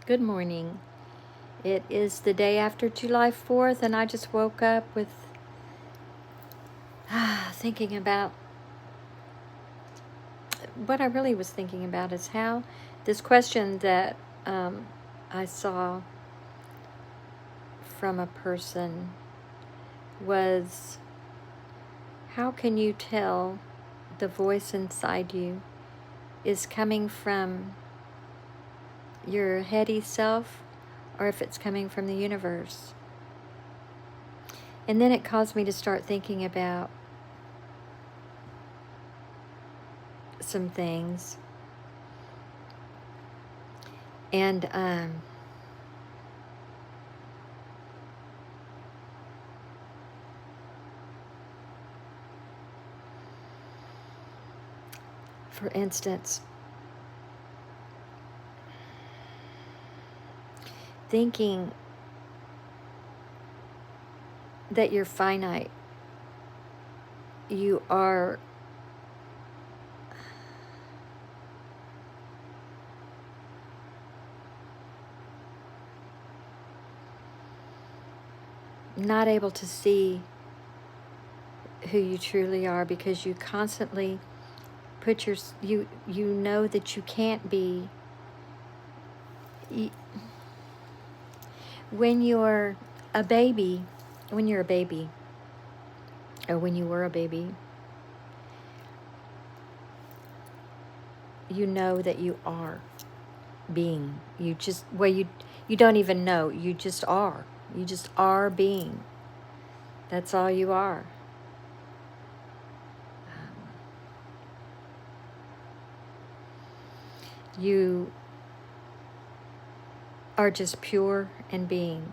Good morning. It is the day after July 4th, and I just woke up with thinking about what I really was thinking about is how this question that I saw from a person was, how can you tell the voice inside you is coming from your heady self or if it's coming from the universe? And then it caused me to start thinking about some things. And for instance, thinking that you're finite, you are not able to see who you truly are because you constantly put you know that you can't be. When you're a baby, when you're a baby, or when you were a baby, you know that you are being. You just, well, you don't even know. You just are. You just are being. That's all you are. You are just pure and being.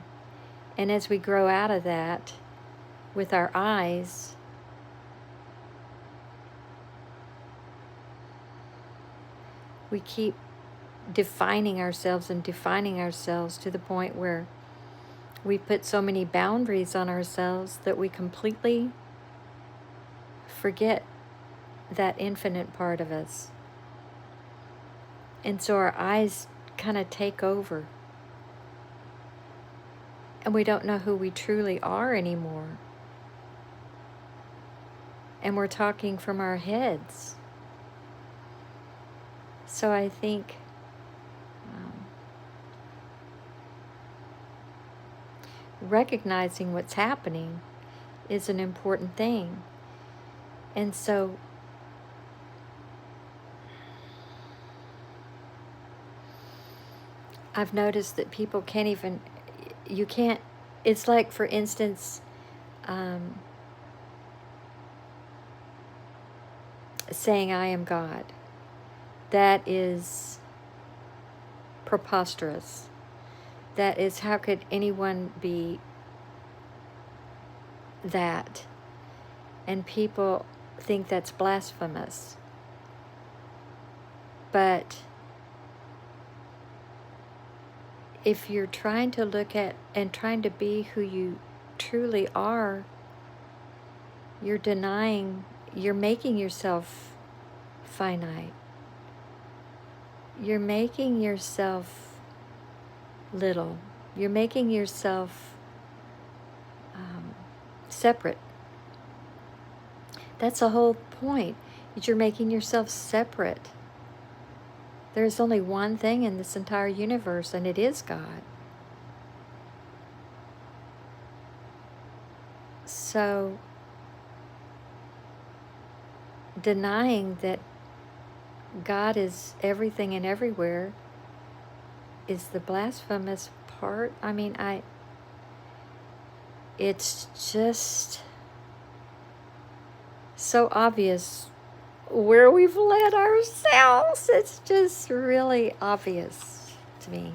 And as we grow out of that with our eyes, we keep defining ourselves and defining ourselves to the point where we put so many boundaries on ourselves that we completely forget that infinite part of us. And so our eyes kind of take over. And we don't know who we truly are anymore. And we're talking from our heads. So I think recognizing what's happening is an important thing. And so I've noticed that people can't even, you can't, it's like, for instance, saying I am God. That is preposterous. That is, how could anyone be that? And people think that's blasphemous. But if you're trying to look at and trying to be who you truly are, you're denying, you're making yourself finite. You're making yourself little. You're making yourself separate. That's the whole point, is you're making yourself separate. There's only one thing in this entire universe, and it is God. So denying that God is everything and everywhere is the blasphemous part. I mean, it's just so obvious where we've led ourselves. It's just really obvious to me.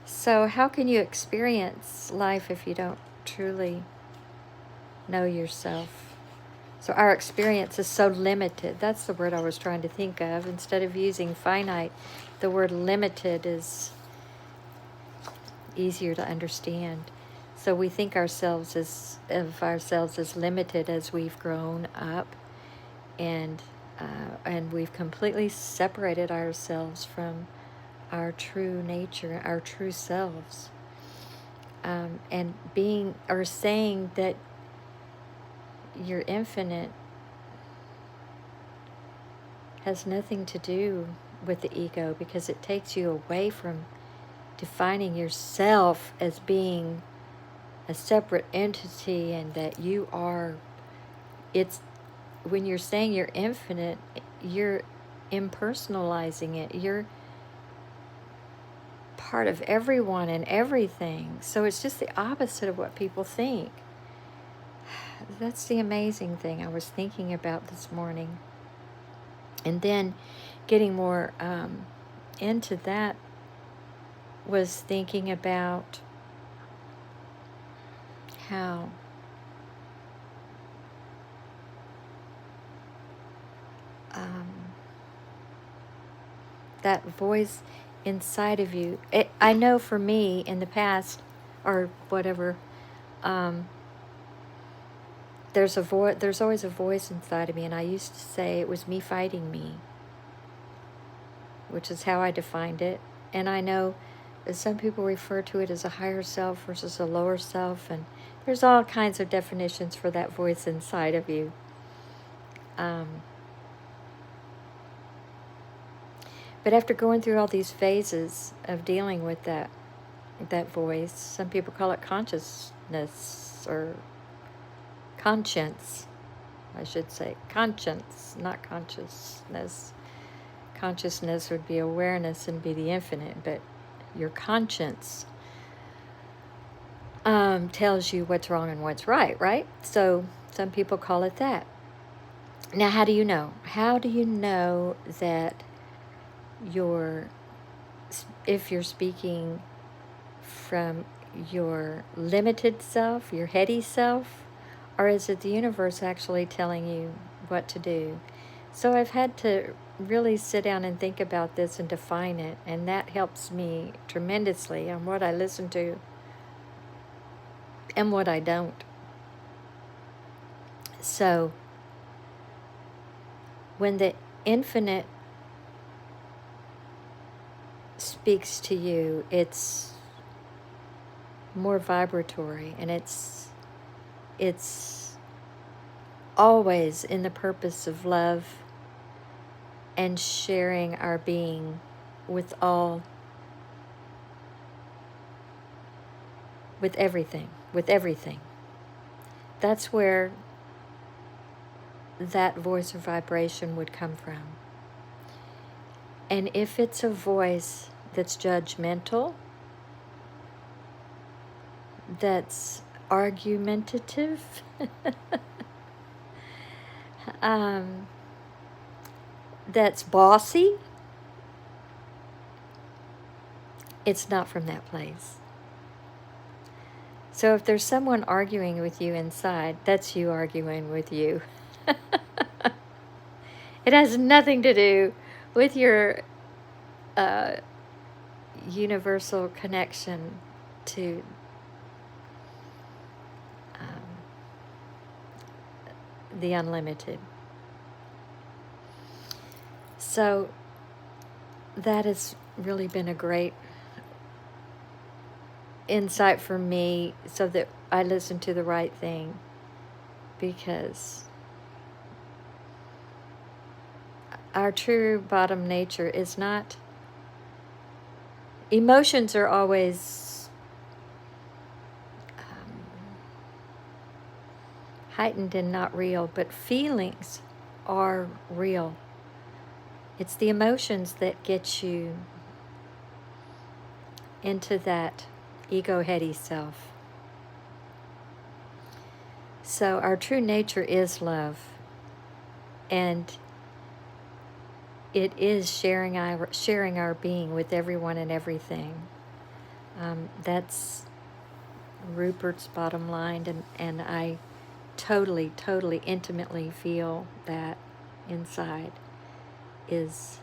So how can you experience life if you don't truly know yourself? So our experience is so limited. That's the word I was trying to think of. Instead of using finite, the word limited is easier to understand. So we think of ourselves as limited as we've grown up, and we've completely separated ourselves from our true nature, our true selves. And being or saying that you're infinite has nothing to do with the ego, because it takes you away from defining yourself as being a separate entity, and that you are, it's, when you're saying you're infinite, you're impersonalizing it. You're part of everyone and everything. So it's just the opposite of what people think. That's the amazing thing I was thinking about this morning. And then getting more into that was thinking about how that voice inside of you, I know for me in the past, or whatever, there's always a voice inside of me, and I used to say it was me fighting me, which is how I defined it. And I know that some people refer to it as a higher self versus a lower self, and there's all kinds of definitions for that voice inside of you. But after going through all these phases of dealing with that voice, some people call it consciousness, or conscience, I should say. Conscience, not consciousness. Consciousness would be awareness and be the infinite, but your conscience tells you what's wrong and what's right, right? So some people call it that. Now, how do you know? How do you know that if you're speaking from your limited self, your heady self, or is it the universe actually telling you what to do? So I've had to really sit down and think about this and define it, and that helps me tremendously on what I listen to and what I don't. So when the infinite speaks to you, it's more vibratory, and it's always in the purpose of love and sharing our being with everything. That's where that voice or vibration would come from. And if it's a voice that's judgmental, that's argumentative, that's bossy, it's not from that place. So if there's someone arguing with you inside, that's you arguing with you. It has nothing to do with your universal connection to the unlimited. So that has really been a great insight for me, so that I listen to the right thing, because our true bottom nature is not, emotions are always heightened and not real, but feelings are real. It's the emotions that get you into that ego-heady self. So our true nature is love, and it is sharing our being with everyone and everything. That's Rupert's bottom line, and I totally, intimately feel that inside is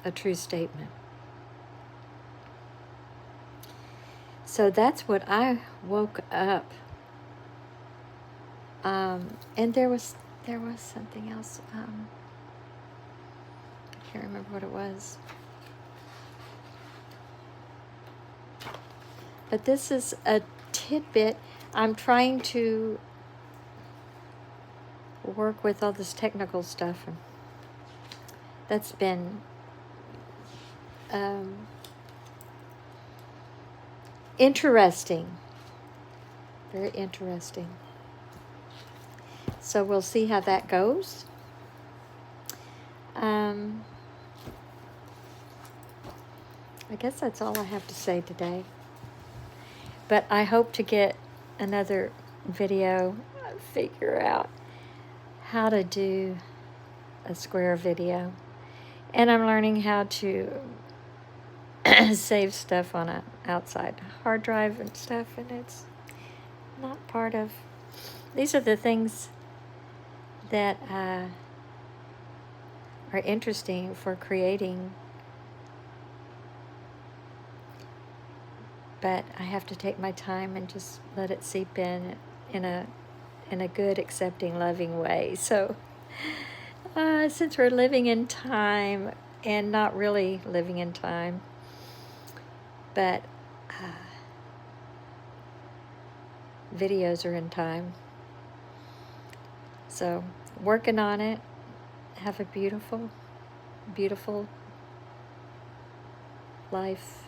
a true statement. So that's what I woke up. And there was something else. I can't remember what it was. But this is a tidbit. I'm trying to work with all this technical stuff, and that's been interesting. Very interesting. So we'll see how that goes. I guess that's all I have to say today. But I hope to get another video, figure out how to do a square video. And I'm learning how to save stuff on an outside hard drive and stuff, and it's not part of... These are the things that are interesting for creating, but I have to take my time and just let it seep in a good, accepting, loving way. So since we're living in time, and not really living in time, but videos are in time. So working on it. Have a beautiful, beautiful life.